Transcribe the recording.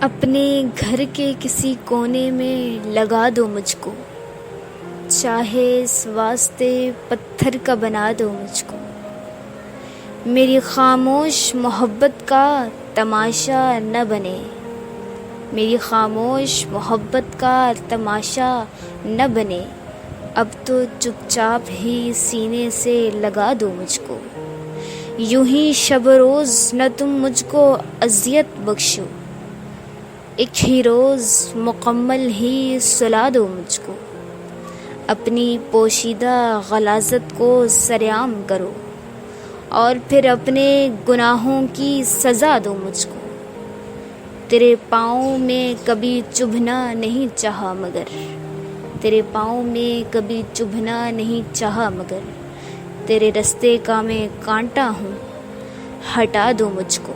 اپنے گھر کے کسی کونے میں لگا دو مجھ کو، چاہے اس واسطے پتھر کا بنا دو مجھ کو۔ میری خاموش محبت کا تماشا نہ بنے، میری خاموش محبت کا تماشا نہ بنے، اب تو چپ چاپ ہی سینے سے لگا دو مجھ کو۔ یوں ہی شب روز نہ تم مجھ کو اذیت بخشو، ایک ہی روز مکمل ہی سلا دو مجھ کو۔ اپنی پوشیدہ غلاظت کو سرعام کرو اور پھر اپنے گناہوں کی سزا دو مجھ کو۔ تیرے پاؤں میں کبھی چبھنا نہیں چاہا مگر، تیرے پاؤں میں کبھی چبھنا نہیں چاہا مگر، تیرے رستے کا میں کانٹا ہوں، ہٹا دو مجھ کو۔